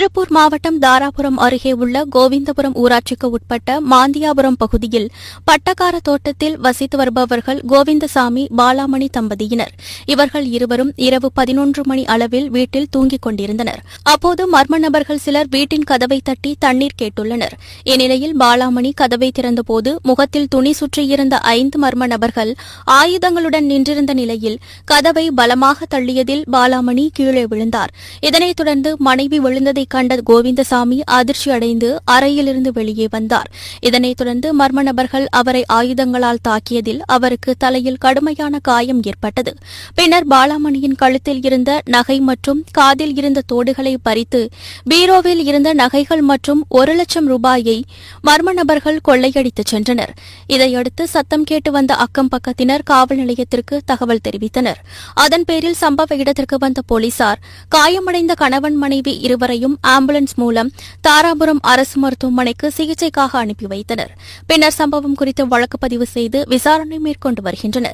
திருப்பூர் மாவட்டம் தாராபுரம் அருகே உள்ள கோவிந்தபுரம் ஊராட்சிக்கு உட்பட்ட மாந்தியாபுரம் பகுதியில் பட்டக்கார தோட்டத்தில் வசித்து வருபவர்கள் கோவிந்தசாமி பாலாமணி தம்பதியினர். இவர்கள் இருவரும் இரவு 11 மணி அளவில் வீட்டில் தூங்கிக் கொண்டிருந்தனர். அப்போது மர்ம நபர்கள் சிலர் வீட்டின் கதவை தட்டி தண்ணீர் கேட்டுள்ளனர். இந்நிலையில் பாலாமணி கதவை திறந்தபோது முகத்தில் துணி சுற்றியிருந்த 5 மர்ம நபர்கள் ஆயுதங்களுடன் நின்றிருந்த நிலையில் கதவை பலமாக தள்ளியதில் பாலாமணி கீழே விழுந்தார். இதனைத் தொடர்ந்து மனைவி விழுந்ததை கண்ட கோவிந்தசாமி அதிர்ச்சியடைந்து அறையிலிருந்து வெளியே வந்தார். இதனைத் தொடர்ந்து மர்ம நபர்கள் அவரை ஆயுதங்களால் தாக்கியதில் அவருக்கு தலையில் கடுமையான காயம் ஏற்பட்டது. பின்னர் பாலாமணியின் கழுத்தில் இருந்த நகை மற்றும் காதில் இருந்த தோடுகளை பறித்து பீரோவில் இருந்த நகைகள் மற்றும் 1 லட்சம் ரூபாயை மர்ம நபர்கள் கொள்ளையடித்துச் சென்றனர். இதையடுத்து சத்தம் கேட்டு வந்த அக்கம் பக்கத்தினர் காவல் நிலையத்திற்கு தகவல் தெரிவித்தனர். அதன் பேரில் சம்பவ இடத்திற்கு வந்த போலீசார் காயமடைந்த கணவன் மனைவி இருவரையும் ஆம்புலன்ஸ் மூலம் தாராபுரம் அரசு மருத்துவமனைக்கு சிகிச்சைக்காக அனுப்பி வைத்தனர். பின்னர் சம்பவம் குறித்து வழக்கு பதிவு செய்து விசாரணை மேற்கொண்டு வருகின்றனர்.